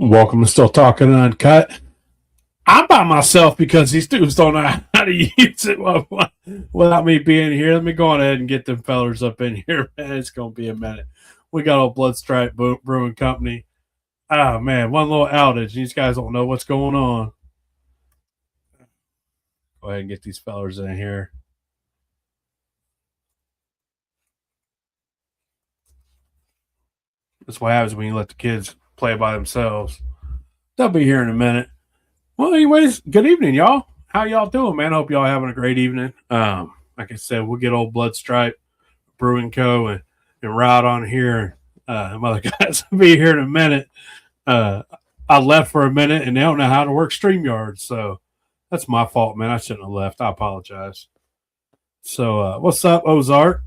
Welcome to Still Talking Uncut. I'm by myself because these dudes don't know how to use it without me being here. Let me go on ahead and get them fellers up in here, man. It's going to be a minute. We got old Blood Stripe Brewing Company. Oh, man, one little outage. These guys don't know what's going on. Go ahead and get these fellers in here. That's what happens when you let the kids play by themselves. They'll be here in a minute. Well, anyways, good evening, y'all. How y'all doing, man? Hope y'all having a great evening. Like I said, we'll get old Blood Stripe Brewing Co. and Rod on here. Some other guys will be here in a minute. I left for a minute and they don't know how to work StreamYard, so that's my fault, man. I shouldn't have left. I apologize. So, what's up, Ozark?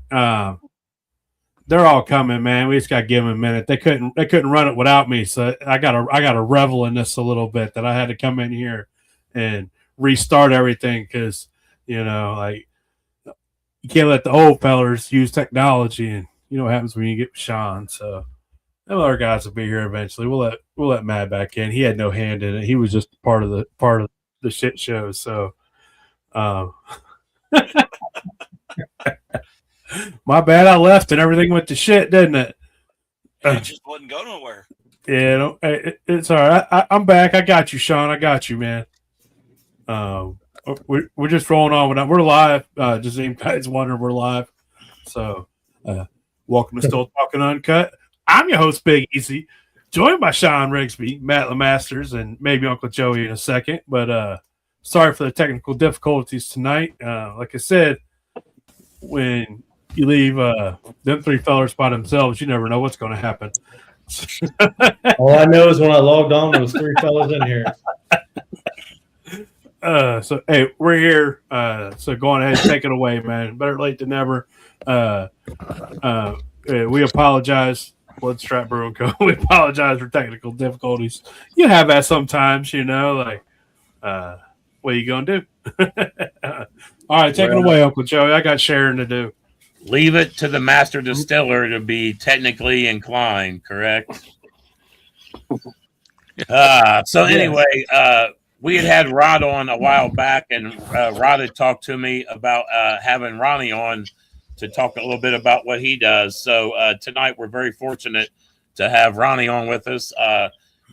They're all coming, man. We just got to give them a minute. They couldn't run it without me, so I gotta revel in this a little bit. That I had to come in here and restart everything because like you can't let the old fellers use technology, and you know what happens when you get Sean. So them other guys will be here eventually. We'll let Matt back in. He had no hand in it. He was just part of the shit show. So, my bad. I left and everything went to shit, didn't it? It just wouldn't go nowhere. Yeah, it's all right. I'm back. I got you, Sean. I got you, man. We're just rolling on with that. We're live. Just in case wondering, we're live. So, welcome to Still Talking Uncut. I'm your host, Big Easy, joined by Sean Rigsby, Matt Lemasters, and maybe Uncle Joey in a second. But sorry for the technical difficulties tonight. Like I said, when you leave them three fellers by themselves, you never know what's going to happen. All I know is when I logged on, there was three fellas in here. So hey, we're here. So go on ahead and take it away, man. Better late than never. We apologize, Blood Stripe Brewing Co. We apologize for technical difficulties. You have that sometimes, like what are you gonna do? All right, take it away, Uncle Joey. I got sharing to do. Leave it to the master distiller to be technically inclined, correct? Anyway, we had Rod on a while back, and Rod had talked to me about having Ronnie on to talk a little bit about what he does. So tonight we're very fortunate to have Ronnie on with us.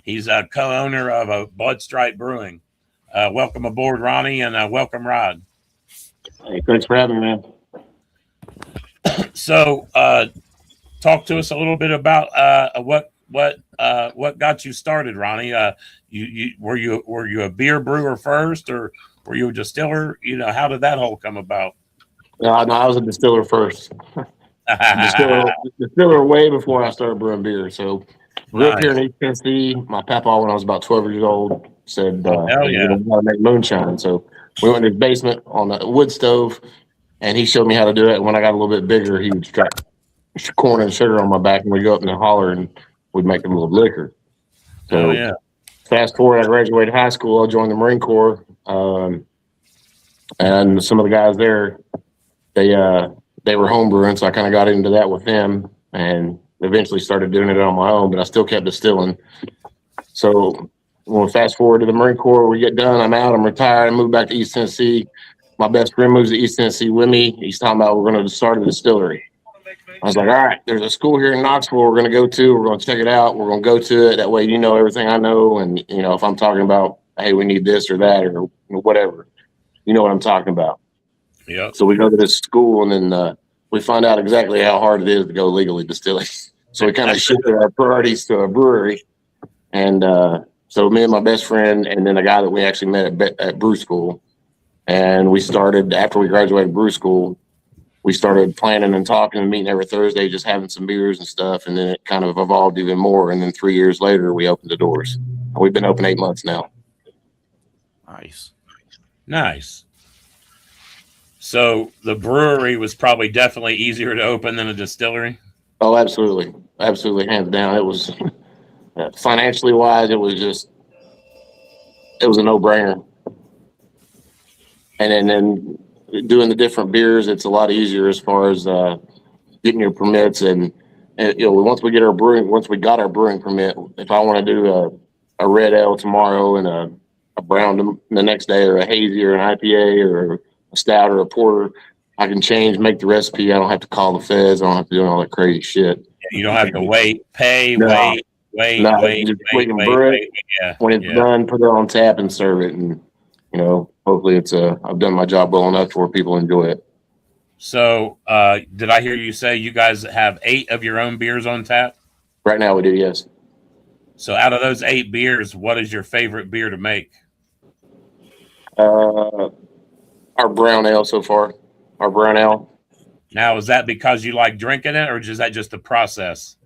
He's a co-owner of a Blood Stripe Brewing. Welcome aboard, Ronnie, and welcome, Rod. Hey, thanks for having me, man. So, talk to us a little bit about what got you started, Ronnie. Were you a beer brewer first, or were you a distiller? How did that whole come about? No, I was a distiller first. distiller way before I started brewing beer. So, grew up here in East Tennessee. My papa, when I was about 12 years old, said, hell yeah, you know how to make moonshine. So we went to his basement on a wood stove, and he showed me how to do it. And when I got a little bit bigger, he would strap corn and sugar on my back, and we'd go up in the holler and we'd make a little liquor. So fast forward, I graduated high school. I joined the Marine Corps, and some of the guys there, they were home brewing, so I kind of got into that with them, and eventually started doing it on my own. But I still kept distilling. So when we fast forward to the Marine Corps, we get done. I'm out. I'm retired. I moved back to East Tennessee. My best friend moves to East Tennessee with me. He's talking about we're going to start a distillery. I was like, all right, there's a school here in Knoxville we're going to go to. We're going to check it out. We're going to go to it. That way you know everything I know. And, if I'm talking about, hey, we need this or that or whatever, you know what I'm talking about. Yeah. So we go to this school, and then we find out exactly how hard it is to go legally distilling. So we kind of shifted our priorities to a brewery. And so me and my best friend, and then a guy that we actually met at brew school, and we started, after we graduated brew school, we started planning and talking and meeting every Thursday, just having some beers and stuff. And then it kind of evolved even more. And then 3 years later, we opened the doors. We've been open 8 months now. Nice. So the brewery was probably definitely easier to open than a distillery. Oh, absolutely. Absolutely. Hands down. It was financially wise, it was a no-brainer. And then doing the different beers, it's a lot easier as far as getting your permits. And once we got our brewing permit, if I want to do a red ale tomorrow and a brown the next day, or a hazy or an IPA or a stout or a porter, I can change, make the recipe. I don't have to call the feds. I don't have to do all that crazy shit. You don't have to wait, pay, No. wait. No, we can brew it. Yeah. When it's done, put it on tap and serve it. And, hopefully I've done my job well enough where people enjoy it. So, did I hear you say you guys have 8 of your own beers on tap? Right now we do, yes. So out of those 8 beers, what is your favorite beer to make? Our brown ale so far. Our brown ale. Now, is that because you like drinking it, or is that just the process?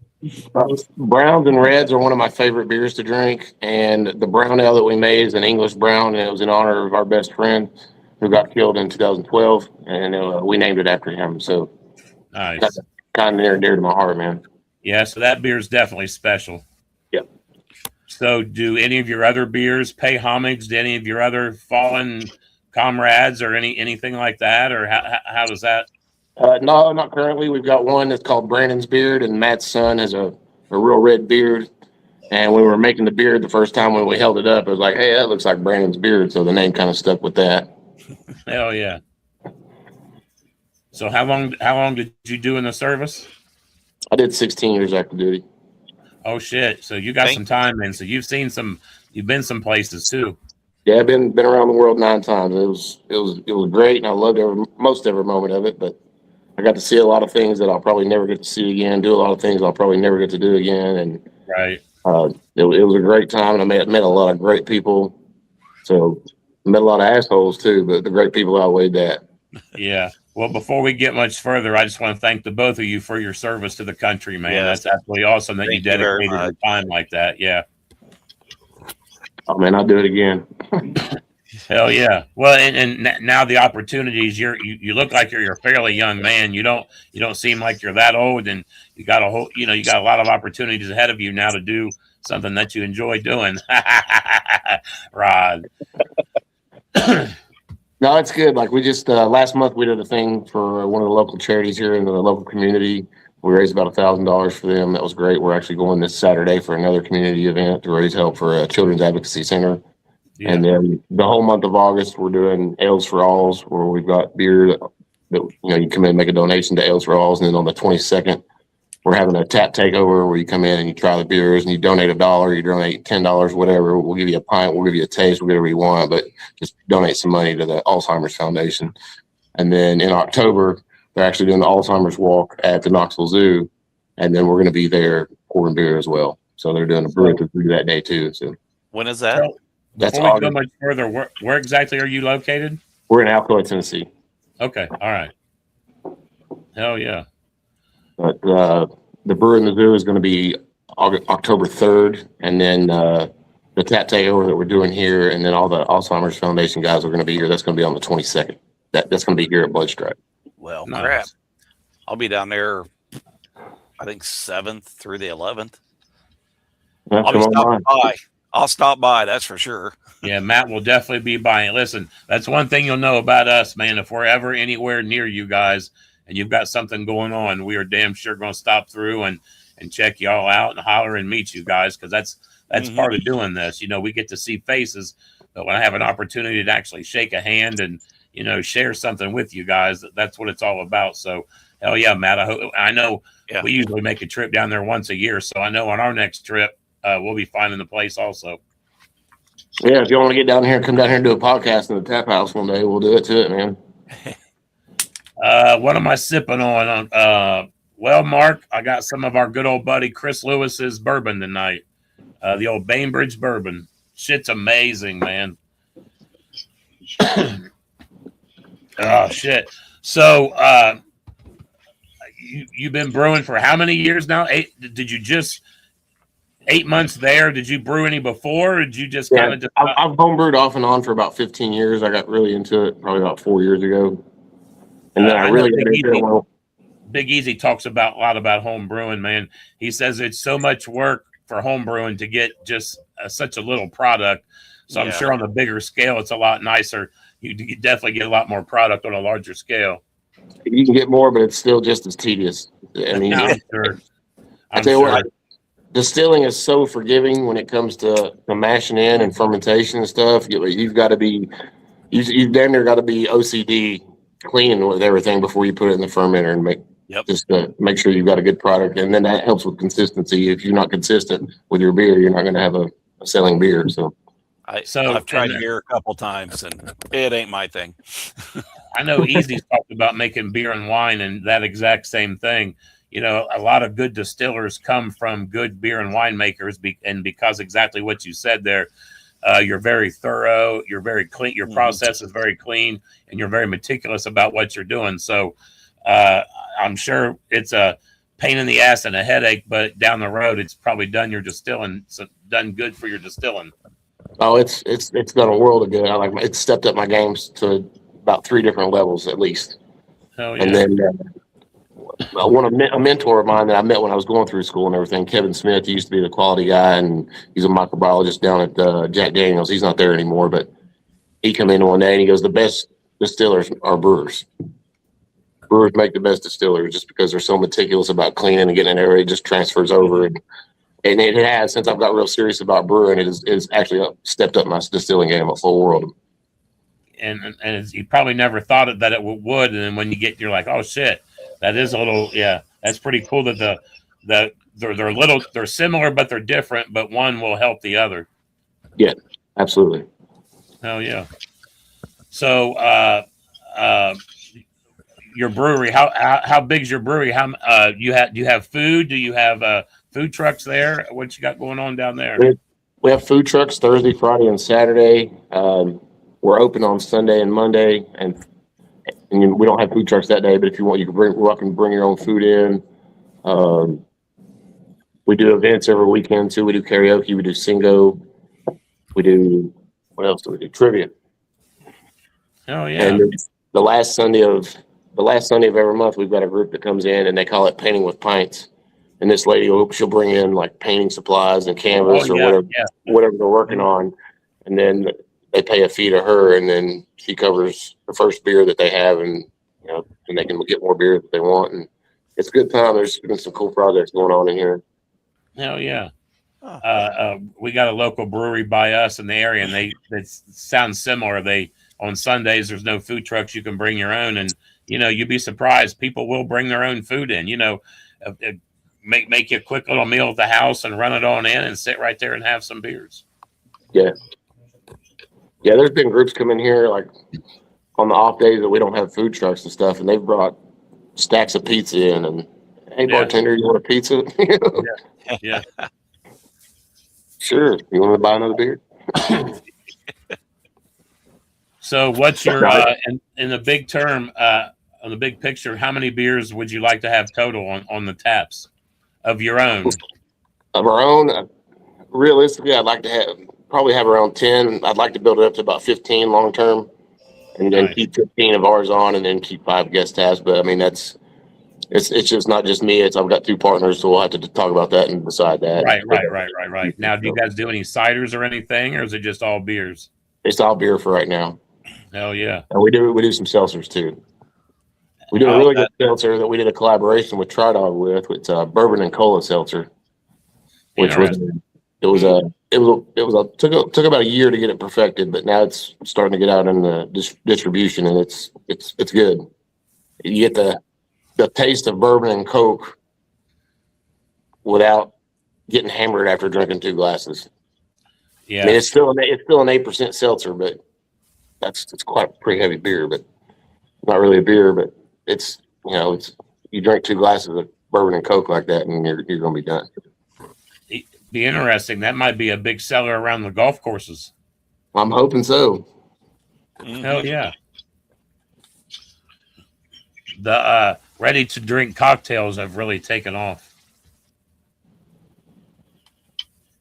Browns and reds are one of my favorite beers to drink, and the brown ale that we made is an English brown, and it was in honor of our best friend who got killed in 2012, and we named it after him. So Nice. that's kind of near and dear to my heart, man. Yeah, so that beer is definitely special. Yep. So do any of your other beers pay homage to any of your other fallen comrades or anything like that, or how does that? No, not currently. We've got one that's called Brandon's Beard, and Matt's son has a real red beard. And when we were making the beard the first time when we held it up, it was like, hey, that looks like Brandon's beard. So the name kind of stuck with that. Hell yeah. So how long did you do in the service? I did 16 years active duty. Oh shit. So you got some time in. So you've been some places too. Yeah, I've been around the world 9 times. It was great, and I loved most every moment of it. But I got to see a lot of things that I'll probably never get to see again. Do a lot of things I'll probably never get to do again. And right, it was a great time, and I met a lot of great people. So met a lot of assholes too, but the great people outweighed that. Yeah. Well, before we get much further, I just want to thank the both of you for your service to the country, man. Yes. That's absolutely awesome that you Thank you very dedicated your much. time like that. Yeah. Oh man, I'll do it again. Hell yeah. Well, and now the opportunities, you look like you're a fairly young man. You don't seem like you're that old, and you got you got a lot of opportunities ahead of you now to do something that you enjoy doing. Rod. No, it's good. Like we just last month we did a thing for one of the local charities here in the local community. We raised about $1,000 for them. That was great. We're actually going this Saturday for another community event to raise help for a children's advocacy center. Yeah. And then the whole month of August, we're doing Ales for Alls, where we've got beer that you come in and make a donation to Ales for Alls. And then on the 22nd, we're having a tap takeover where you come in and you try the beers and you donate $1, you donate $10, whatever. We'll give you a pint, we'll give you a taste, we'll get whatever you want, but just donate some money to the Alzheimer's Foundation. And then in October, they're actually doing the Alzheimer's walk at the Knoxville Zoo, and then we're going to be there pouring beer as well. So they're doing a brew that day too. So When is that? that's Before we go August. much further, where exactly are you located? We're in Alcoa, Tennessee. Okay. All right. Hell yeah. But the brew in the zoo is going to be October 3rd, and then the tap takeover that we're doing here, and then all the Alzheimer's Foundation guys are going to be here. That's going to be on the 22nd. That's going to be here at Bloodstrike. Well, Nice. crap. I'll be down there, I think 7th through the 11th. That's I'll be come on stopping by. by. I'll stop by, that's for sure. Yeah, Matt will definitely be buying. Listen, that's one thing you'll know about us, man. If we're ever anywhere near you guys and you've got something going on, we are damn sure going to stop through and check you all out and holler and meet you guys, because that's part of doing this. We get to see faces, but when I have an opportunity to actually shake a hand and share something with you guys, that's what it's all about. So hell yeah, Matt. I know we usually make a trip down there once a year, so I know on our next trip we'll be finding the place also. Yeah, if you want to get down here and come down here and do a podcast in the tap house one day, we'll do it to it, man. What am I sipping on? Well, Mark, I got some of our good old buddy Chris Lewis's bourbon tonight. The old Bainbridge bourbon. Shit's amazing, man. Oh shit. So you've been brewing for how many years now? 8? Did you just 8 months there? Did you brew any before, or did you just kind of just I've homebrewed off and on for about 15 years. I got really into it probably about 4 years ago. And then I really got into it. Well, Big Easy talks a lot about home brewing, man. He says it's so much work for home brewing to get just such a little product. So I'm sure on the bigger scale, it's a lot nicer. You definitely get a lot more product on a larger scale. you can get more, but it's still just as tedious. I mean, I'm sure. I tell you what, distilling is so forgiving when it comes to mashing in and fermentation and stuff. You've got to be, you've damn near got to be OCD clean with everything before you put it in the fermenter and make sure you've got a good product. And then that helps with consistency. If you're not consistent with your beer, you're not going to have a selling beer. So I've tried beer a couple times and it ain't my thing. I know Easy's talked about making beer and wine and that exact same thing. You know, a lot of good distillers come from good beer and wine makers, and because exactly what you said there, you're very thorough, you're very clean, your process is very clean, and you're very meticulous about what you're doing. So I'm sure it's a pain in the ass and a headache, but down the road, it's probably done your distilling, done good for your distilling. Oh, it's done a world of good. It's stepped up my games to about 3 different levels at least. Oh, yeah. And then a mentor of mine that I met when I was going through school and everything, Kevin Smith, he used to be the quality guy, and he's a microbiologist down at Jack Daniels. He's not there anymore, but he came in one day and he goes, the best distillers are brewers. Brewers make the best distillers just because they're so meticulous about cleaning and getting in there. It just transfers over. And it has, since I've got real serious about brewing, it's actually stepped up my distilling game a full world. And you probably never thought that it would. And then when you get, you're like, oh shit, that is a little, yeah, that's pretty cool that they're similar, but they're different, but one will help the other. Yeah, absolutely. Oh yeah. So, your brewery, how big's your brewery? Do you have food? Do you have food trucks there? What you got going on down there? We have food trucks Thursday, Friday, and Saturday. We're open on Sunday and Monday, and we don't have food trucks that day. But if you want, you can bring your own food in. We do events every weekend too. We do karaoke. We do singo. We do, what else do we do? Trivia. Oh yeah. And the last Sunday of every month, we've got a group that comes in and they call it Painting with Pints. And this lady, she'll bring in like painting supplies and canvas whatever they're working on. And then they pay a fee to her, and then she covers the first beer that they have, and and they can get more beer that they want. And it's a good time. There's been some cool projects going on in here. Hell yeah. We got a local brewery by us in the area, and it sounds similar. On Sundays, there's no food trucks. You can bring your own, and you'd be surprised. People will bring their own food in. Make you a quick little meal at the house and run it on in and sit right there and have some beers. Yeah. Yeah, there's been groups come in here like on the off days that we don't have food trucks and stuff, and they've brought stacks of pizza in, and hey, bartender, you want a pizza? Yeah. Sure. You want to buy another beer? So what's your in the big term, on the big picture, how many beers would you like to have total on the taps of your own? Of our own, realistically, I'd like to probably have around 10. I'd like to build it up to about 15 long term, and then keep 15 of ours on, and then keep 5 guest taps. But I mean, it's just not just me. I've got 2 partners, so we'll have to talk about that and decide that. Right. Now, do you guys do any ciders or anything, or is it just all beers? It's all beer for right now. Hell yeah. And we do some seltzers too. We do a really good seltzer that we did a collaboration with Tridog with. It's a bourbon and cola seltzer, which took about a year to get it perfected, but now it's starting to get out in the distribution, and it's good. You get the taste of bourbon and Coke without getting hammered after drinking 2 glasses. Yeah, I mean, it's still an 8% seltzer, but it's quite a pretty heavy beer, but not really a beer, but it's you drink 2 glasses of bourbon and Coke like that, and you're gonna be done. Be interesting. That might be a big seller around the golf courses. I'm hoping so. Hell yeah. The ready to drink cocktails have really taken off.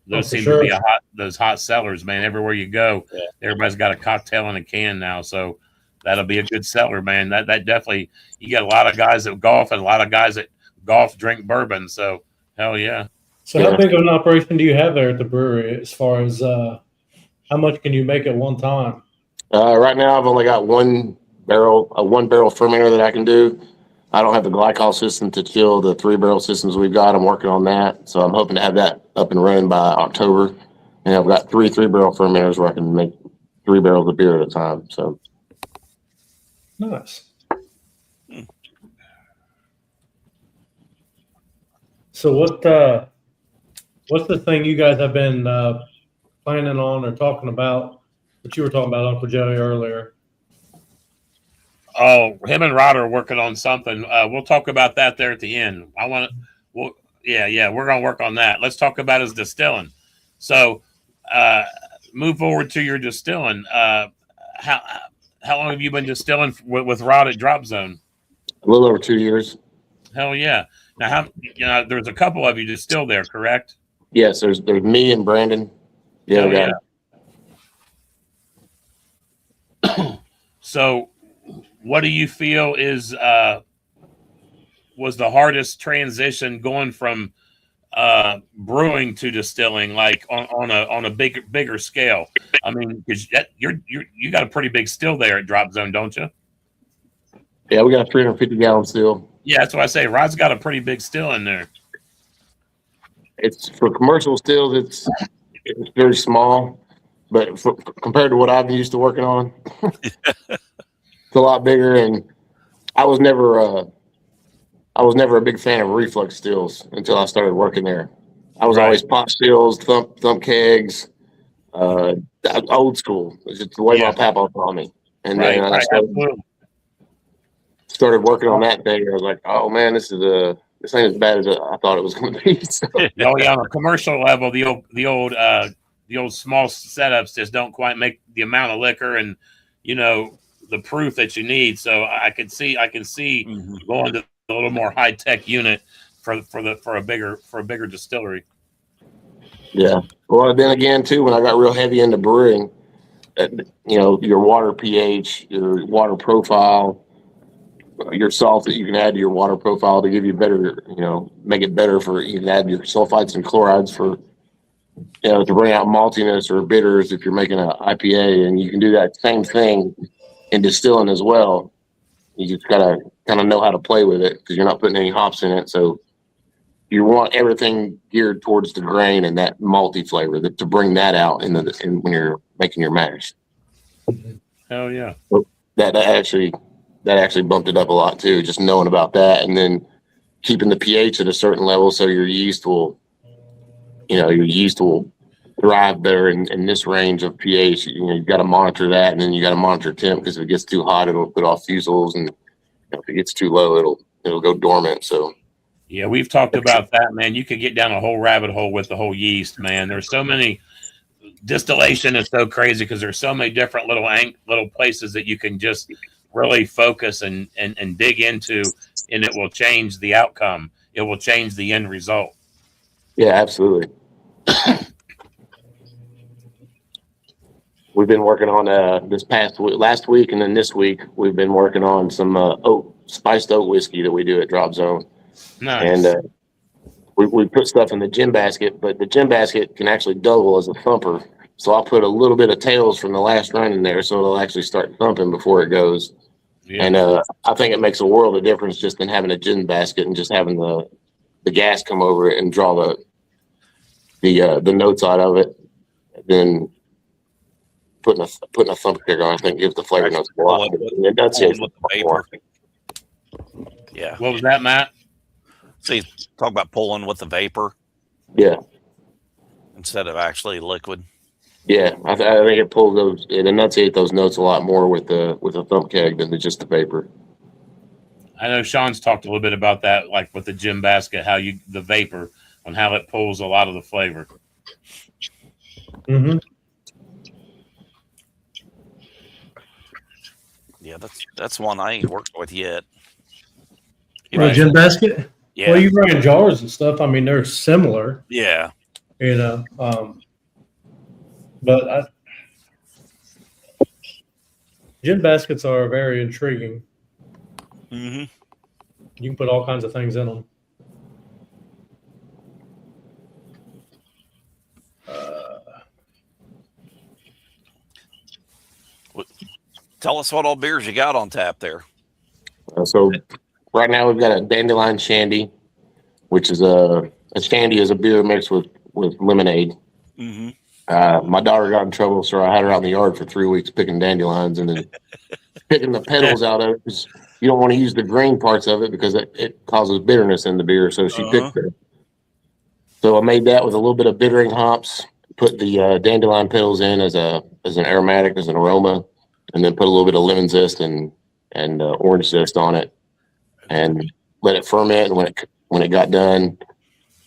Those seem to be those hot sellers, man. Everywhere you go, everybody's got a cocktail in a can now. So that'll be a good seller, man. That definitely, you get a lot of guys that golf and a lot of guys that golf drink bourbon. So hell yeah. So how big of an operation do you have there at the brewery as far as how much can you make at one time? Right now I've only got one barrel fermenter that I can do. I don't have the glycol system to chill the 3-barrel systems we've got. I'm working on that. So I'm hoping to have that up and running by October. And I've got 3-barrel fermenters where I can make 3 barrels of beer at a time. So Nice. So what's the thing you guys have been planning on or talking about? What you were talking about, Uncle Joey, earlier. Oh, him and Rod are working on something. We'll talk about that there at the end. Yeah, we're gonna work on that. Let's talk about his distilling. So, move forward to your distilling. How long have you been distilling with Rod at Drop Zone? a little over 2 years. Hell yeah! Now, there's a couple of you distilled there, correct? Yes, there's me and Brandon. Hell yeah. So, what do you feel is was the hardest transition going from brewing to distilling, like on a bigger scale? I mean, because you got a pretty big still there at Drop Zone, don't you? Yeah, we got a 350-gallon still. Yeah, that's what I say. Rod's got a pretty big still in there. It's for commercial stills. It's very small, but compared to what I've been used to working on, it's a lot bigger. And I was never a big fan of reflux stills until I started working there. I was always pot stills, thump kegs, old school. It's just the way my papa taught me. And then I started working on that thing. I was like, oh man, this ain't as bad as I thought it was going to be. So. Oh yeah, on a commercial level, the old small setups just don't quite make the amount of liquor and the proof that you need. So I can see going to a little more high tech unit for a bigger distillery. Yeah. Well, then again too, when I got real heavy into brewing, your water pH, your water profile, your salt that you can add to your water profile to give you better, make it better you can add your sulfites and chlorides for, to bring out maltiness or bitters if you're making an IPA, and you can do that same thing in distilling as well. You just gotta kind of know how to play with it because you're not putting any hops in it. So you want everything geared towards the grain and that malty flavor to bring that out when you're making your mash. Hell yeah. That actually bumped it up a lot too, just knowing about that, and then keeping the pH at a certain level so your yeast will thrive better in this range of pH. You've got to monitor that, and then you got to monitor temp because if it gets too hot, it'll put off fusels, and if it gets too low, it'll go dormant. So yeah, we've talked about that, man. You could get down a whole rabbit hole with the whole yeast, man. There's so many. Distillation is so crazy because there's so many different little places that you can just really focus and dig into, and it will change the outcome. It will change the end result. Yeah, absolutely. We've been working on last week, and then this week we've been working on some spiced oat whiskey that we do at Drop Zone. Nice. And we put stuff in the gin basket, but the gin basket can actually double as a thumper. So I'll put a little bit of tails from the last run in there, so it'll actually start thumping before it goes. Yeah. And I think it makes a world of difference just in having a gin basket and just having the gas come over it and draw the notes out of it. Then putting a thump kicker on, I think, gives the flavor notes a lot. It does taste more. Yeah. What was that, Matt? See, talk about pulling with the vapor. Yeah. Instead of actually liquid. Yeah, I think it pulls it enunciates those notes a lot more with a thump keg than just the vapor. I know Sean's talked a little bit about that, like with the gin basket, the vapor on how it pulls a lot of the flavor. Mm-hmm. Yeah, that's one I ain't worked with yet. Gin basket? Yeah. Well, you run jars and stuff. I mean, they're similar. Yeah. But gin baskets are very intriguing. Mm-hmm. You can put all kinds of things in them. Tell us what all beers you got on tap there. So right now we've got a dandelion shandy, which is a shandy is a beer mixed with lemonade. Mm-hmm. My daughter got in trouble, so I had her out in the yard for 3 weeks picking dandelions and then picking the petals out of it, because you don't want to use the green parts of it because it causes bitterness in the beer. So she picked it. So I made that with a little bit of bittering hops, put the dandelion petals in as an aromatic, as an aroma, and then put a little bit of lemon zest and orange zest on it, and let it ferment. And when it got done,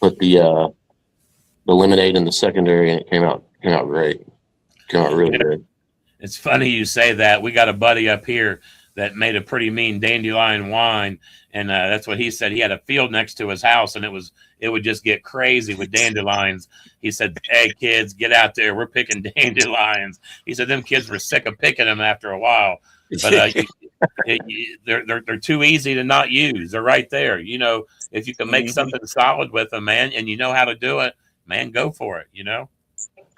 put the lemonade in the secondary, and it came out great. Came out really good. It's funny you say that. We got a buddy up here that made a pretty mean dandelion wine, and that's what he said. He had a field next to his house, and it would just get crazy with dandelions. He said, "Hey kids, get out there. We're picking dandelions." He said them kids were sick of picking them after a while, but they're too easy to not use. They're right there. You know, if you can make something solid with them, man, and you know how to do it, man, go for it. You know.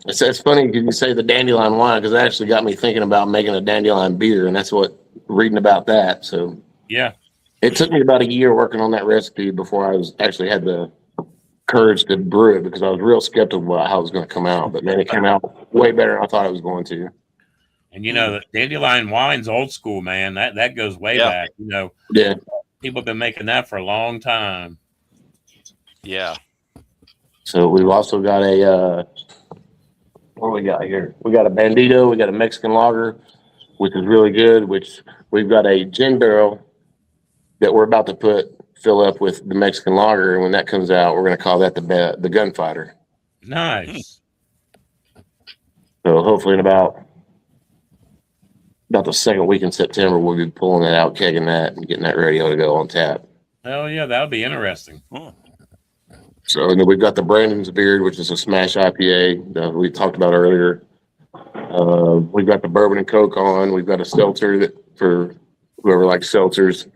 It's funny because you say the dandelion wine, because it actually got me thinking about making a dandelion beer, and that's what reading about that. So yeah, it took me about a year working on that recipe before I was actually had the courage to brew it, because I was real skeptical about how it was going to come out. But man, it came out way better than I thought it was going to. And you know, the dandelion wine's old school, man. That goes way back. You know, people have been making that for a long time. Yeah. So we've also got what we got here? We got a Bandito. We got a Mexican lager, which is really good. Which we've got a gin barrel that we're about to fill up with the Mexican lager, and when that comes out, we're going to call that the Gunfighter. Nice. So hopefully in about the second week in September, we'll be pulling that out, kegging that, and getting that ready to go on tap. Hell yeah, that'll be interesting. So, and then we've got the Brandon's Beard, which is a smash IPA that we talked about earlier. We've got the Bourbon and Coke on. We've got a seltzer that for whoever likes seltzers.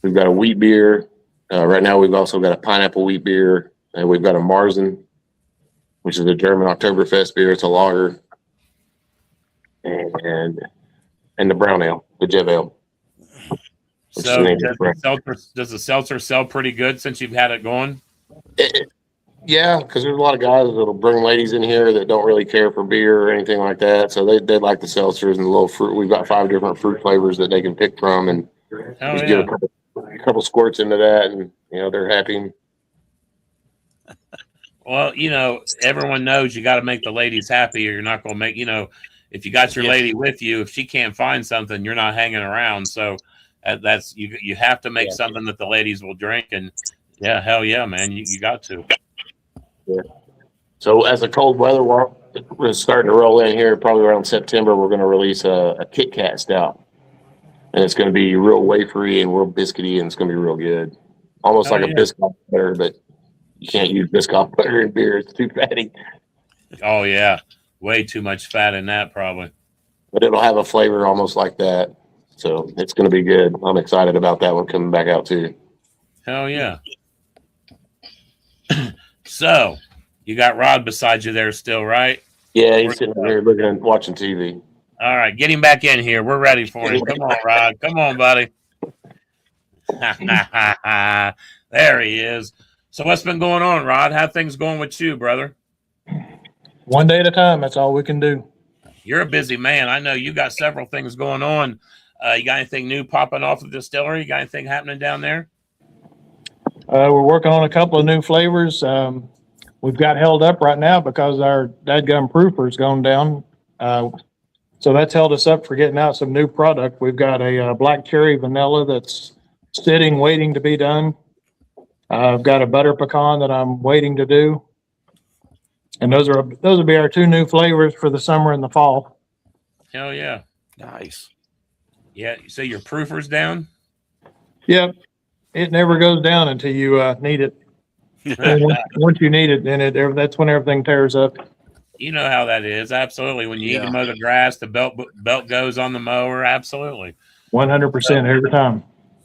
We've got a wheat beer. Right now, we've also got a pineapple wheat beer, and we've got a Marzen, which is a German Oktoberfest beer. It's a lager, and the brown ale, the Jev ale. So does the seltzer sell pretty good since you've had it going? Yeah, because there's a lot of guys that'll bring ladies in here that don't really care for beer or anything like that. So they like the seltzers and the little fruit. We've got 5 different fruit flavors that they can pick from, and just give a couple squirts into that, and they're happy. Well, everyone knows you got to make the ladies happy, or you're not going to make. If you got your lady with you, if she can't find something, you're not hanging around. So that's you have to make something that the ladies will drink, and yeah, hell yeah, man, you got to. Yeah. So as the cold weather we're starting to roll in here, probably around September, we're going to release a Kit Kat stout, and it's going to be real wafery and real biscuity, and it's going to be real good, almost like a Biscoff butter, but you can't use Biscoff butter in beer; it's too fatty. Oh yeah, way too much fat in that probably. But it'll have a flavor almost like that, so it's going to be good. I'm excited about that one coming back out too. Hell yeah. So, you got Rod beside you there still, right? Yeah, he's sitting here watching TV. All right, get him back in here. We're ready for him. Come on, Rod. Come on, buddy. There he is. So what's been going on, Rod? How things going with you, brother? One day at a time. That's all we can do. You're a busy man. I know you got several things going on. You got anything new popping off the distillery? You got anything happening down there? We're working on a couple of new flavors. We've got held up right now because our dadgum proofer's gone down. So that's held us up for getting out some new product. We've got a black cherry vanilla that's sitting, waiting to be done. I've got a butter pecan that I'm waiting to do. And those will be our 2 new flavors for the summer and the fall. Hell yeah. Nice. Yeah, so your proofer's down? Yep. It never goes down until you need it. Once you need it, then that's when everything tears up. You know how that is. Absolutely. When you need to mow the grass, the belt goes on the mower. Absolutely. 100% every time.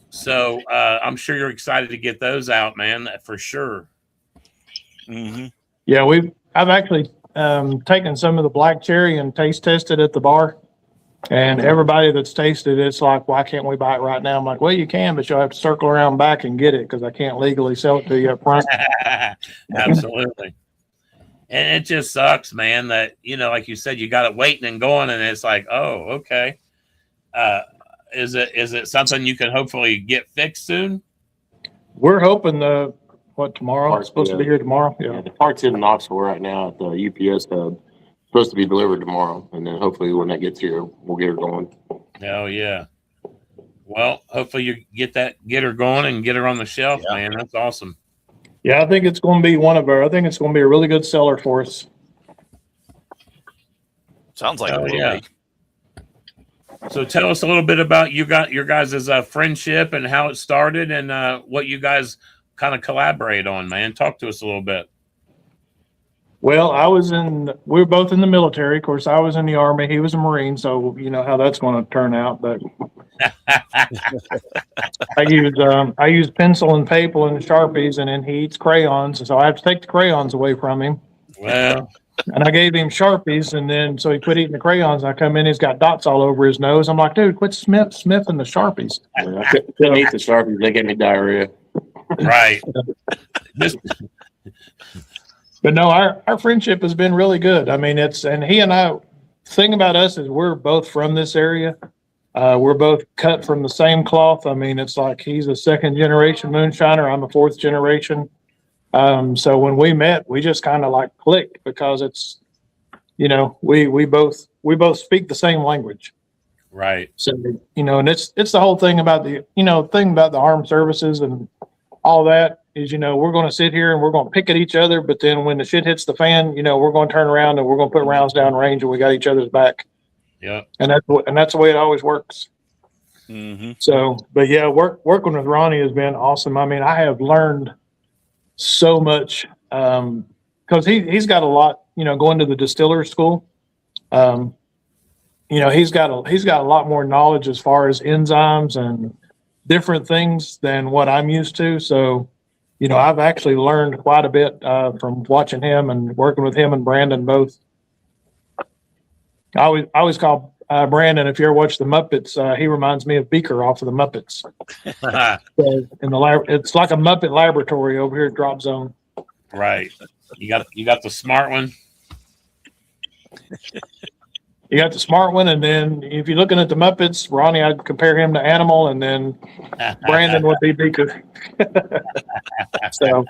So I'm sure you're excited to get those out, man, for sure. Mm-hmm. Yeah, I've actually taken some of the black cherry and taste tested at the bar. And everybody that's tasted it's like, why can't we buy it right now? I'm like, well, you can, but you'll have to circle around back and get it because I can't legally sell it to you up front. Absolutely. And it just sucks, man, that, like you said, you got it waiting and going, and it's like, oh, okay. Is it something you can hopefully get fixed soon? We're hoping tomorrow? Parts, It's supposed to be yeah. here tomorrow. Yeah, Yeah. the part's in Knoxville right now at the UPS hub. Supposed to be delivered tomorrow, and then hopefully when that gets here, we'll get her going. Oh yeah. Well, hopefully you get her going and get her on the shelf, Yeah. man. That's awesome. Yeah, I think it's going to be I think it's going to be a really good seller for us. Sounds like Oh, it will yeah. be. So tell us a little bit about your guys' friendship and how it started and what you guys kind of collaborate on, man. Talk to us a little bit. Well, we were both in the military. Of course, I was in the Army. He was a Marine. So you know how that's going to turn out. But I use pencil and paper and Sharpies, and then he eats crayons. So I have to take the crayons away from him. Well, And I gave him Sharpies, and then so he quit eating the crayons. I come in, he's got dots all over his nose. I'm like, dude, quit smithing the Sharpies. Yeah, I couldn't eat the Sharpies. They gave me diarrhea. right. But no, our friendship has been really good. I mean, and he and I, thing about us is we're both from this area. We're both cut from the same cloth. I mean, it's like he's a second generation moonshiner. I'm a fourth generation. So when we met, we just kind of like clicked because it's, we both speak the same language. Right. So, and it's the whole thing about the armed services and all that is, we're going to sit here and we're going to pick at each other. But then when the shit hits the fan, we're going to turn around and we're going to put rounds down range and we got each other's back. Yeah. And that's the way it always works. Mm-hmm. So, but yeah, working with Ronnie has been awesome. I mean, I have learned so much because he's got a lot, going to the distiller school. He's got a lot more knowledge as far as enzymes and different things than what I'm used to. So, I've actually learned quite a bit from watching him and working with him and Brandon both. I always call Brandon, if you ever watch the Muppets, he reminds me of Beaker off of the Muppets. So it's like a Muppet laboratory over here at Drop Zone. Right. You got the smart one. You got the smart one, and then if you're looking at the Muppets, Ronnie, I'd compare him to Animal, and then Brandon would be Beaker. So,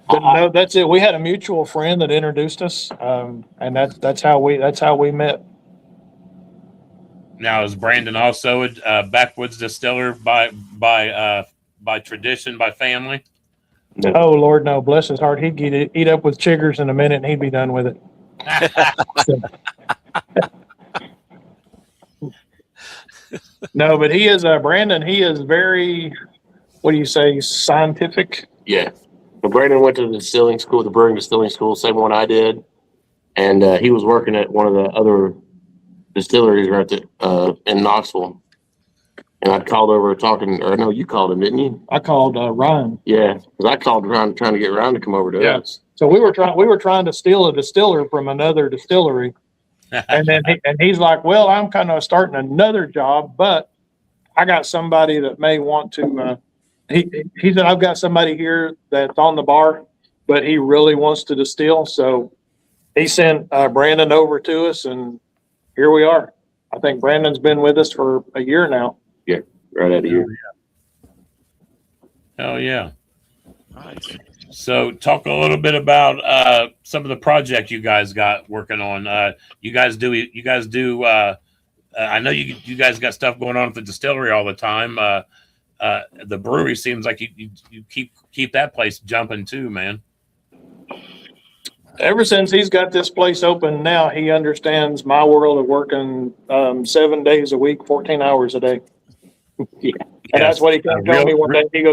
but no, that's it. We had a mutual friend that introduced us, and that's how we met. Now, is Brandon also a backwoods distiller by tradition, by family? Oh Lord, no! Bless his heart, he'd eat up with chiggers in a minute, and he'd be done with it. No, but he is Brandon. He is very, what do you say, scientific? Yeah. But Brandon went to the distilling school, the brewing distilling school, same one I did. And he was working at one of the other distilleries right there in Knoxville. And I called over no, you called him, didn't you? I called Ryan. Yeah, because I called Ryan trying to get Ryan to come over to us. So we were trying to steal a distiller from another distillery, and then he's like, "Well, I'm kind of starting another job, but I got somebody that may want to." He said, "I've got somebody here that's on the bar, but he really wants to distill." So he sent Brandon over to us, and here we are. I think Brandon's been with us for a year now. Yeah, right out of here. Hell yeah. Nice. So talk a little bit about some of the projects you guys got working on. You guys do I know you guys got stuff going on at the distillery all the time. The brewery seems like you keep that place jumping too, man. Ever since he's got this place open now, he understands my world of working 7 days a week, 14 hours a day. Yeah. And that's what he came telling me one day. He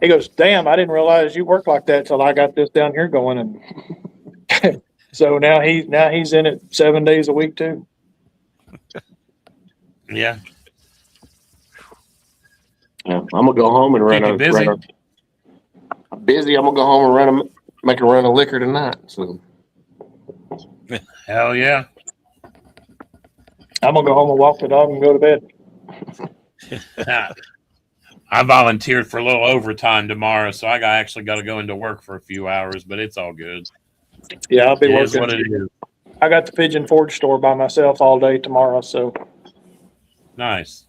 goes, damn, I didn't realize you work like that till I got this down here going. And so now he's in it 7 days a week too. Yeah. Yeah, I'm gonna go home and run busy. I'm busy. I'm gonna go home and make a run of liquor tonight. So Hell yeah. I'm gonna go home and walk the dog and go to bed. I volunteered for a little overtime tomorrow, so I actually got to go into work for a few hours, but it's all good. Yeah, I'll be It is working. what it is. I got the Pigeon Forge store by myself all day tomorrow, so Nice.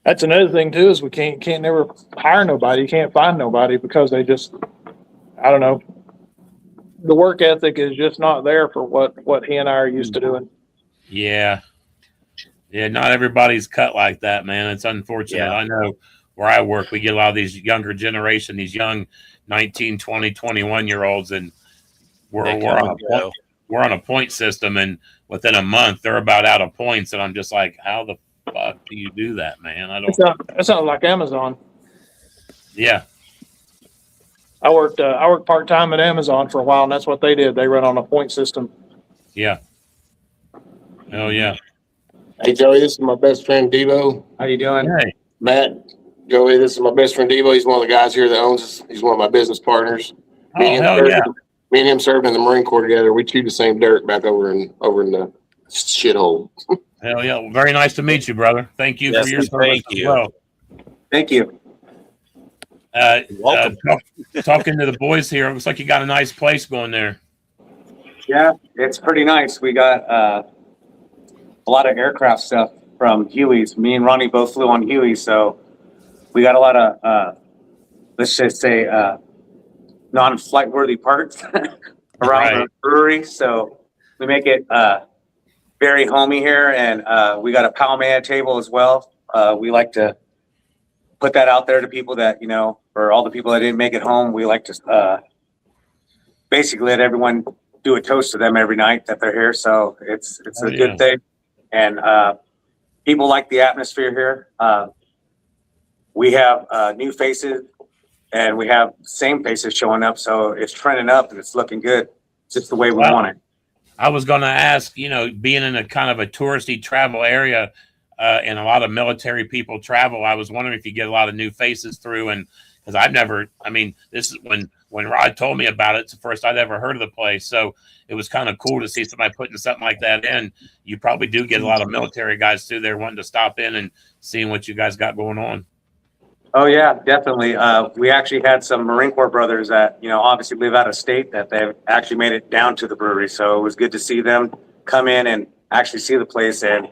that's another thing too, is we can't never hire nobody. You can't find nobody because they just, I don't know. The work ethic is just not there for what he and I are used to doing. Yeah. Yeah, not everybody's cut like that, man. It's unfortunate. Yeah. I know where I work, we get a lot of these younger generation, these young 19, 20, 21-year-olds, and we're on a point system, and within a month they're about out of points, and I'm just like, how the fuck do you do that, man? I don't. That sounds like Amazon. Yeah. I worked part time at Amazon for a while, and that's what they did. They run on a point system. Yeah. Oh yeah. Hey, Joey, this is my best friend, Devo. How you doing? Hey. Matt, Joey, this is my best friend, Devo. He's one of the guys here that owns us. He's one of my business partners. Oh, hell yeah. Me and him served in the Marine Corps together. We chewed the same dirt back over in the shithole. Hell yeah. Well, very nice to meet you, brother. Thank you Yes, for your thank service as you. well. Thank you. Welcome. Talking to the boys here, it looks like you got a nice place going there. Yeah, it's pretty nice. We got a lot of aircraft stuff from Huey's. Me and Ronnie both flew on Huey, so we got a lot of let's just say non-flight worthy parts around the brewery. So we make it very homey here, and we got a Palmea table as well. We like to put that out there to people that, you know, for all the people that didn't make it home. We like to basically let everyone do a toast to them every night that they're here. So it's a good thing, and people like the atmosphere here. We have new faces, and we have same faces showing up, so it's trending up and it's looking good. It's just the way we want it. I was going to ask, you know, being in a kind of a touristy travel area, and a lot of military people travel, I was wondering if you get a lot of new faces through, and because I've never, I mean, this is when Rod told me about it, it's the first I'd ever heard of the place. So it was kind of cool to see somebody putting something like that in. You probably do get a lot of military guys through there wanting to stop in and seeing what you guys got going on. Oh yeah, definitely. We actually had some Marine Corps brothers that, you know, obviously live out of state that they've actually made it down to the brewery. So it was good to see them come in and actually see the place. And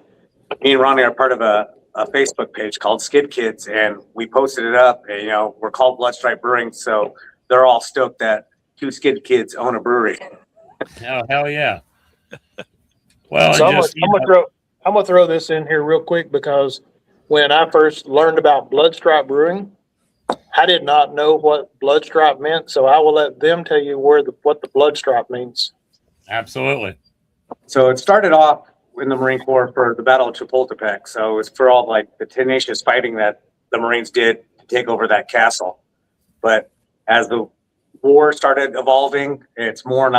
me and Ronnie are part of a Facebook page called Skid Kids, and we posted it up, and, you know, we're called Bloodstripe Brewing. So they're all stoked that two Skid Kids own a brewery. Hell yeah. Well, So I'm gonna throw this in here real quick, because when I first learned about Bloodstripe Brewing, I did not know what Bloodstripe meant. So I will let them tell you what the Bloodstripe means. Absolutely. So it started off in the Marine Corps for the Battle of Chapultepec. So it's for all like the tenacious fighting that the Marines did to take over that castle. But as the war started evolving, it's more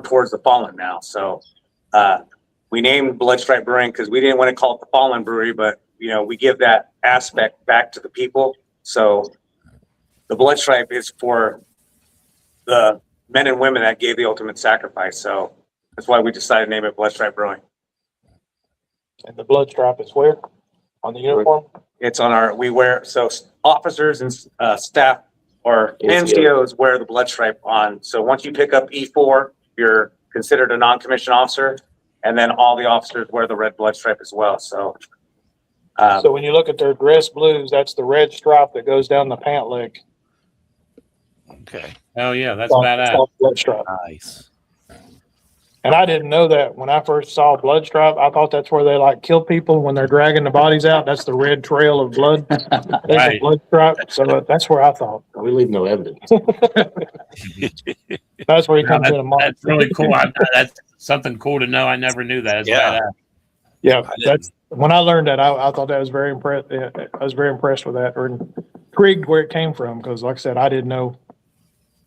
towards the Fallen now. So we named Bloodstripe Brewing because we didn't want to call it the Fallen Brewery, but, you know, we give that aspect back to the people. So the Bloodstripe is for the men and women that gave the ultimate sacrifice. So that's why we decided to name it Bloodstripe Brewing. And the Bloodstripe is where? On the uniform? It's on we wear, so officers and staff or NCOs wear the Bloodstripe on. So once you pick up E4, you're considered a non-commissioned officer, and then all the officers wear the red Bloodstripe as well. So So when you look at their dress blues, that's the red stripe that goes down the pant leg. Okay. Hell yeah, that's It's badass. called Bloodstripe. Nice. And I didn't know that. When I first saw Bloodstripe, I thought that's where they like kill people when they're dragging the bodies out. That's the red trail of blood. There's Right. a Bloodstripe. So that's where I thought. We leave no evidence. That's where he comes in a month. That's really cool. That's something cool to know. I never knew that. That's Yeah. badass. Yeah, that's when I learned that. I thought that was very impressed. I was very impressed with that, or intrigued where it came from. Because, like I said, I didn't know.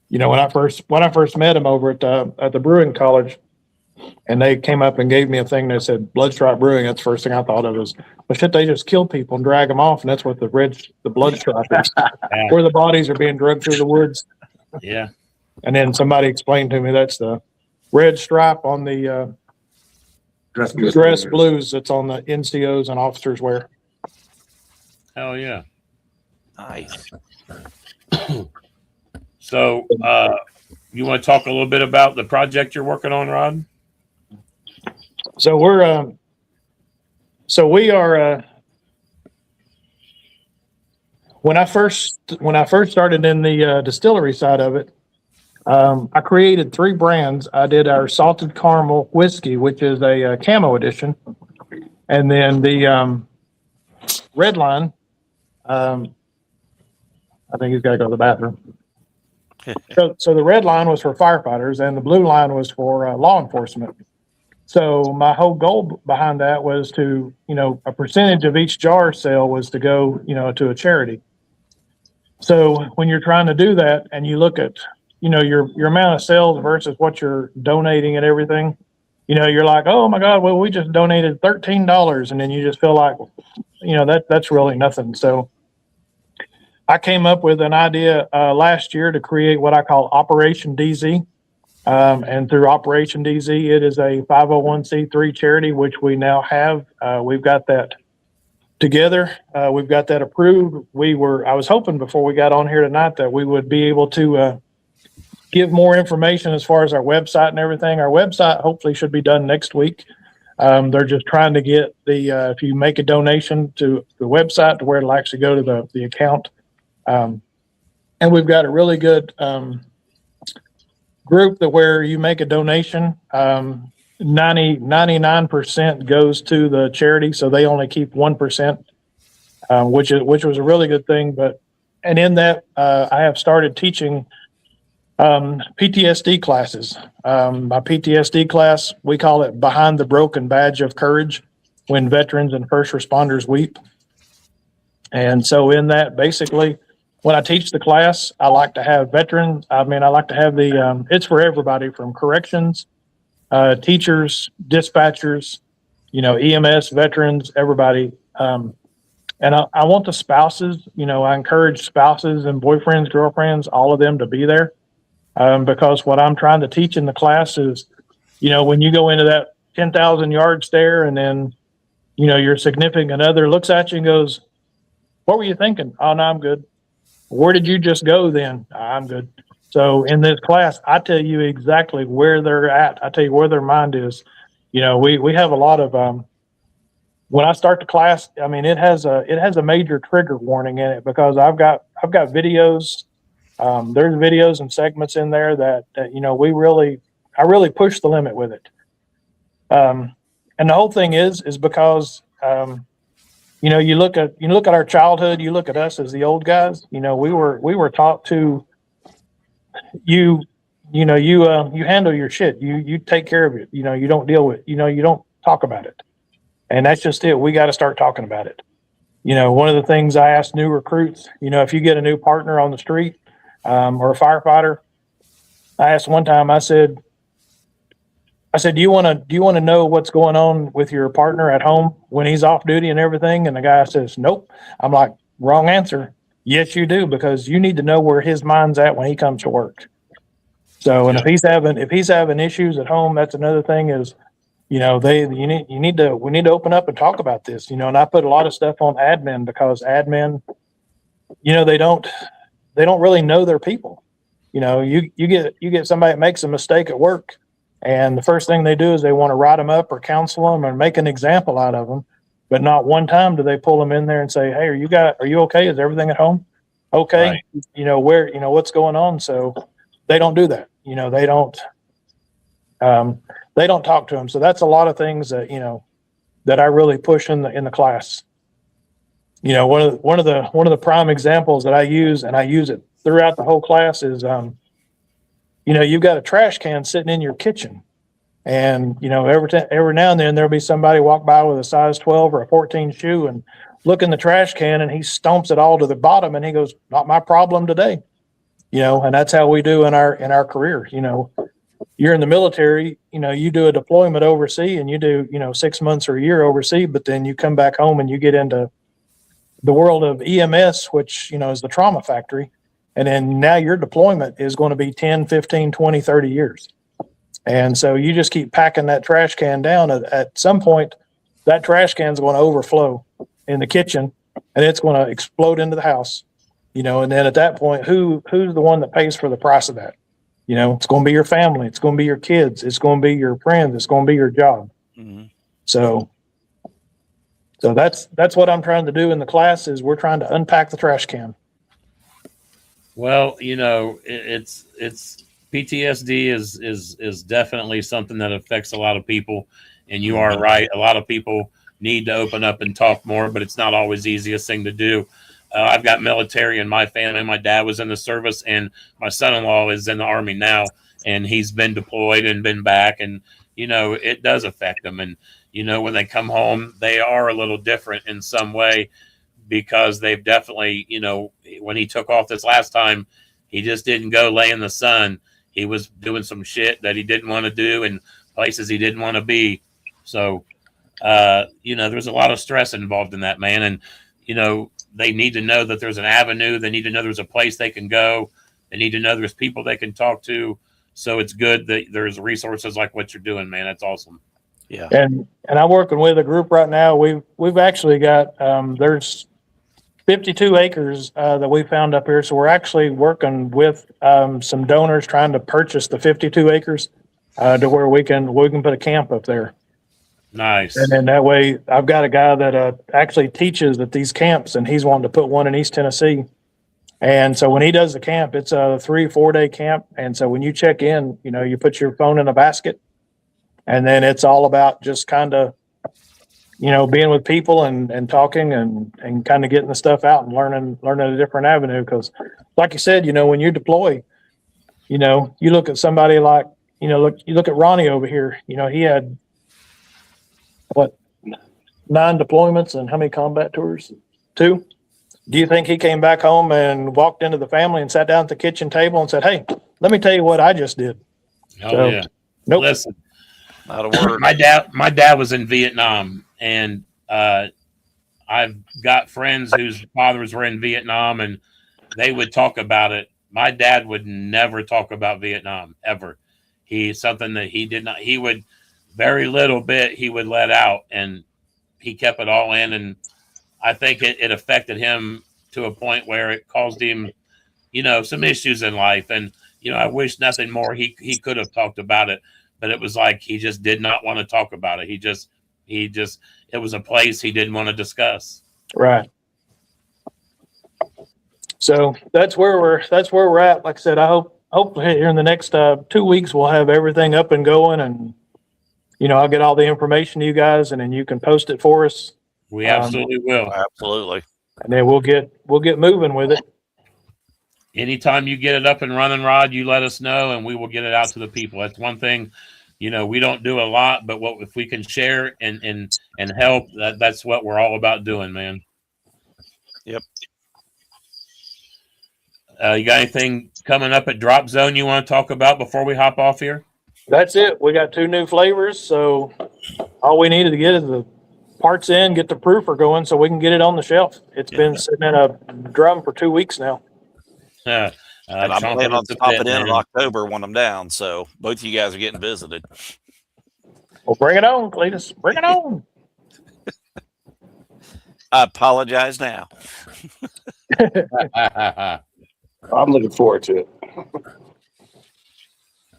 You know, when I first met him over at the brewing college, and they came up and gave me a thing that said Bloodstripe Brewing. That's the first thing I thought of was, well, shit, they just kill people and drag them off, and that's what the Bloodstripe is, Yeah. where the bodies are being dragged through the woods. Yeah. And then somebody explained to me that's the red stripe on the dress blues that's on the NCOs and officers wear. Hell yeah. Nice. So, you want to talk a little bit about the project you're working on, Rod? So we are, when I first started in the distillery side of it, I created 3 brands. I did our salted caramel whiskey, which is a camo edition, and then the red line. I think he's got to go to the bathroom. So the red line was for firefighters, and the blue line was for law enforcement. So my whole goal behind that was to, a percentage of each jar sale was to go, to a charity. So when you're trying to do that and you look at, your amount of sales versus what you're donating and everything, you're like, oh my God, well, we just donated $13. And then you just feel like, that's really nothing. So I came up with an idea last year to create what I call Operation DZ. And through Operation DZ, it is a 501c3 charity, which we now have. We've got that together. We've got that approved. I was hoping before we got on here tonight that we would be able to give more information as far as our website and everything. Our website hopefully should be done next week. They're just trying to get if you make a donation to the website to where it'll actually go to the account. And we've got a really good group that where you make a donation, 99% goes to the charity. So they only keep 1%, which was a really good thing. And in that, I have started teaching PTSD classes. My PTSD class, we call it Behind the Broken Badge of Courage, when veterans and first responders weep. And so in that, basically, when I teach the class, I like to have veterans. I like to have it's for everybody from corrections, teachers, dispatchers, EMS, veterans, everybody. And I want the spouses, I encourage spouses and boyfriends, girlfriends, all of them to be there. Because what I'm trying to teach in the class is, when you go into that 10,000 yard stare and then, your significant other looks at you and goes, what were you thinking? Oh, no, I'm good. Where did you just go then? I'm good. So in this class, I tell you exactly where they're at. I tell you where their mind is. We have a lot of, when I start the class, it has a major trigger warning in it because I've got videos. There's videos and segments in there that I really push the limit with it. And the whole thing is because, you look at our childhood, you look at us as the old guys, we were taught to, you handle your shit. You take care of it. You don't deal with, you don't talk about it. And that's just it. We got to start talking about it. One of the things I ask new recruits, if you get a new partner on the street, or a firefighter, I asked one time, I said, do you want to know what's going on with your partner at home when he's off duty and everything? And the guy says, nope. I'm like, wrong answer. Yes, you do, because you need to know where his mind's at when he comes to work. So, and if he's having issues at home, that's another thing is, we need to open up and talk about this, and I put a lot of stuff on admin because admin, they don't really know their people. You get somebody that makes a mistake at work, and the first thing they do is they want to write them up or counsel them or make an example out of them. But not one time do they pull them in there and say, hey, are you okay? Is everything at home okay? Right. What's going on? So they don't do that. They don't talk to them. So that's a lot of things that, that I really push in the class. One of the prime examples that I use, and I use it throughout the whole class, is you've got a trash can sitting in your kitchen, and every now and then there'll be somebody walk by with a size 12 or a 14 shoe and look in the trash can, and he stomps it all to the bottom, and he goes, not my problem today. And that's how we do in our career. You're in the military, you do a deployment overseas, and you do 6 months or a year overseas, but then you come back home and you get into the world of EMS, which, is the trauma factory. And then now your deployment is going to be 10, 15, 20, 30 years. And so you just keep packing that trash can down. At some point, that trash can is going to overflow in the kitchen and it's going to explode into the house, you know, and then at that point, who's the one that pays for the price of that? You know, it's going to be your family. It's going to be your kids. It's going to be your friends. It's going to be your job. Mhm. So that's what I'm trying to do in the class is we're trying to unpack the trash can. Well, you know, it's PTSD is definitely something that affects a lot of people, and you are right. A lot of people need to open up and talk more, but it's not always the easiest thing to do. I've got military in my family. My dad was in the service, and my son-in-law is in the Army now, and he's been deployed and been back, and you know, it does affect them. And you know, when they come home, they are a little different in some way, because they've definitely, you know, when he took off this last time, he just didn't go lay in the sun. He was doing some shit that he didn't want to do and places he didn't want to be. So, you know, there's a lot of stress involved in that, man. And, you know, they need to know that there's an avenue. They need to know there's a place they can go. They need to know there's people they can talk to. So it's good that there's resources like what you're doing, man. That's awesome. Yeah. And I'm working with a group right now. We've actually got, there's 52 acres that we found up here. So we're actually working with some donors trying to purchase the 52 acres to where we can put a camp up there. Nice. And then that way, I've got a guy that actually teaches at these camps, and he's wanting to put one in East Tennessee. And so when he does the camp, it's a 3-4 day camp. And so when you check in, you know, you put your phone in a basket, and then it's all about just kind of, you know, being with people and talking and kind of getting the stuff out and learning a different avenue. Because like you said, you know, when you deploy, you know, you look at somebody like, you know, you look at Ronnie over here, you know, he had what, 9 deployments and how many combat tours? 2. Do you think he came back home and walked into the family and sat down at the kitchen table and said, "Hey, let me tell you what I just did"? Oh So, yeah. Nope. Listen, Not a word. my dad was in Vietnam, and I've got friends whose fathers were in Vietnam, and they would talk about it. My dad would never talk about Vietnam ever. Something that he did not. He would very little bit he would let out, and he kept it all in. And I think it affected him to a point where it caused him, you know, some issues in life. And you know, I wish nothing more. He could have talked about it, but it was like he just did not want to talk about it. He just it was a place he didn't want to discuss. Right. So that's where we're at. Like I said, I hope here in the next 2 weeks we'll have everything up and going, and you know, I'll get all the information to you guys, and then you can post it for us. We absolutely will. Absolutely. And then we'll get moving with it. Anytime you get it up and running, Rod, you let us know, and we will get it out to the people. That's one thing, you know, we don't do a lot, but if we can share and help, that's what we're all about doing, man. Yep. You got anything coming up at Drop Zone you want to talk about before we hop off here? That's it. We got 2 new flavors, so all we needed to get is the parts in, get the proofer going, so we can get it on the shelf. It's been sitting in a drum for 2 weeks now. And I'm planning on stopping in October when I'm down. So both of you guys are getting visited. Well, bring it on, Cletus. Bring it on. I apologize now. I'm looking forward to it.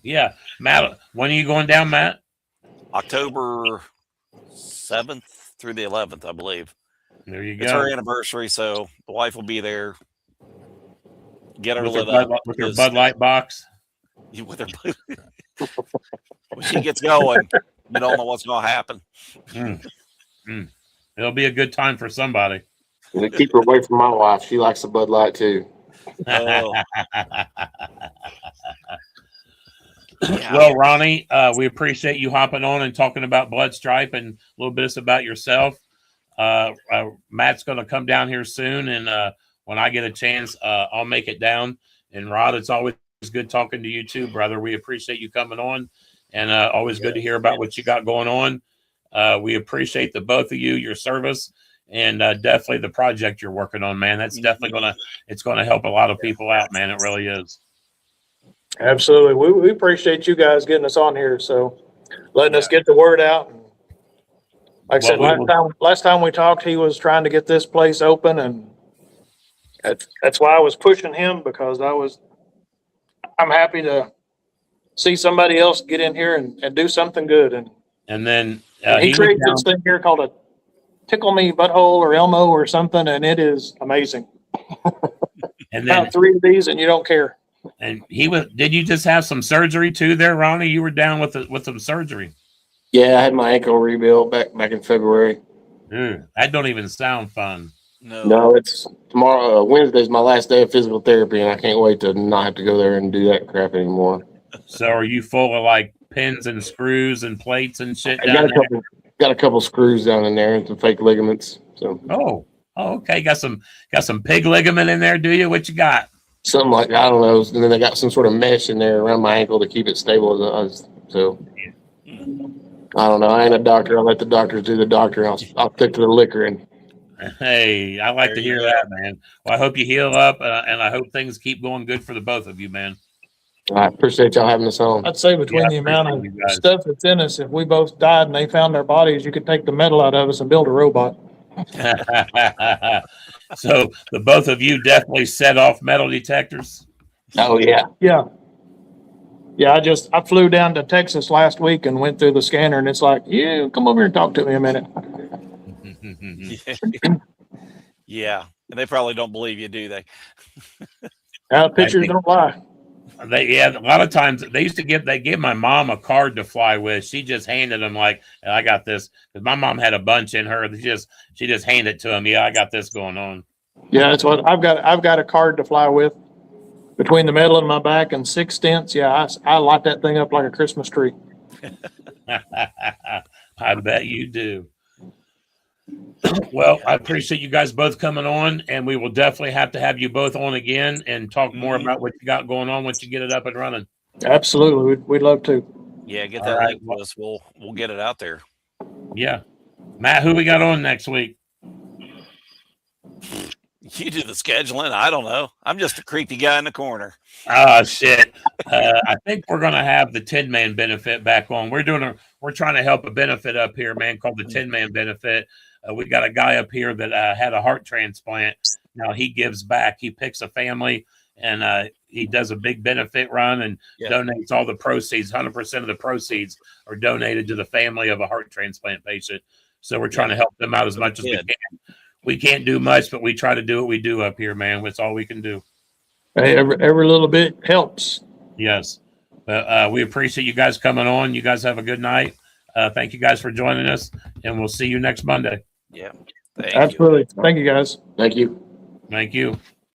Yeah, Matt. When are you going down, Matt? October 7th through the 11th, I believe. There you go. It's our anniversary, so the wife will be there. Get her with lit her up with her Bud Light box. With her, when she gets going, you don't know what's going to happen. It'll be a good time for somebody. Keep her away from my wife. She likes the Bud Light too. Oh. Well, Ronnie, we appreciate you hopping on and talking about Blood Stripe and a little bit about yourself. Matt's going to come down here soon, and when I get a chance, I'll make it down. And Rod, it's always good talking to you too, brother. We appreciate you coming on, and always good to hear about what you got going on. We appreciate the both of you, your service, and definitely the project you're working on, man. That's definitely gonna help a lot of people out, man. It really is. Absolutely. We appreciate you guys getting us on here. So letting us get the word out. Like I said, last time we talked, he was trying to get this place open, and that's why I was pushing him, because I'm happy to see somebody else get in here and do something good. And then he created this thing here called a Tickle Me Butthole or Elmo or something, and it is amazing. And then about 3 of these, and you don't care. And did you just have some surgery too there, Ronnie? You were down with some surgery. Yeah, I had my ankle rebuilt back in February. That don't even sound fun. No, it's tomorrow. Wednesday's my last day of physical therapy, and I can't wait to not have to go there and do that crap anymore. So are you full of like pins and screws and plates and shit? I got a couple screws down in there and some fake ligaments. So okay. Got some pig ligament in there, do you? What you got? Something like, I don't know. And then they got some sort of mesh in there around my ankle to keep it stable. So I don't know. I ain't a doctor. I'll let the doctors do the doctor. I'll stick to the liquor. And hey, I like to hear that, man. Well, I hope you heal up, and I hope things keep going good for the both of you, man. I appreciate y'all having us on. I'd say between the amount of stuff that's in us, if we both died and they found our bodies, you could take the metal out of us and build a robot. So the both of you definitely set off metal detectors. Oh yeah. Yeah. I flew down to Texas last week and went through the scanner, and it's like, come over here and talk to me a minute. Yeah. And they probably don't believe you, do they? Pictures don't lie. A lot of times they gave my mom a card to fly with. She just handed them like, I got this, because my mom had a bunch in her. She just handed it to them. Yeah, I got this going on. Yeah, that's what I've got a card to fly with. Between the metal in my back and 6 stents, I light that thing up like a Christmas tree. I bet you do. Well, I appreciate you guys both coming on, and we will definitely have to have you both on again and talk more about what you got going on once you get it up and running. Absolutely. We'd love to. Yeah, get that link to us. We'll get it out there. Yeah. Matt, who we got on next week? You do the scheduling. I don't know. I'm just a creepy guy in the corner. Oh shit. I think we're gonna have the Tin Man benefit back on. We're trying to help a benefit up here, man, called the Tin Man benefit. We got a guy up here that had a heart transplant. Now he gives back. He picks a family and he does a big benefit run and donates all the proceeds. 100% of the proceeds are donated to the family of a heart transplant patient. So we're trying to help them out as much as we can. We can't do much, but we try to do what we do up here, man. That's all we can do. Hey, every little bit helps. Yes. We appreciate you guys coming on. You guys have a good night. Thank you guys for joining us, and we'll see you next Monday. Yeah. Absolutely. Thank you, guys. Thank you. Thank you.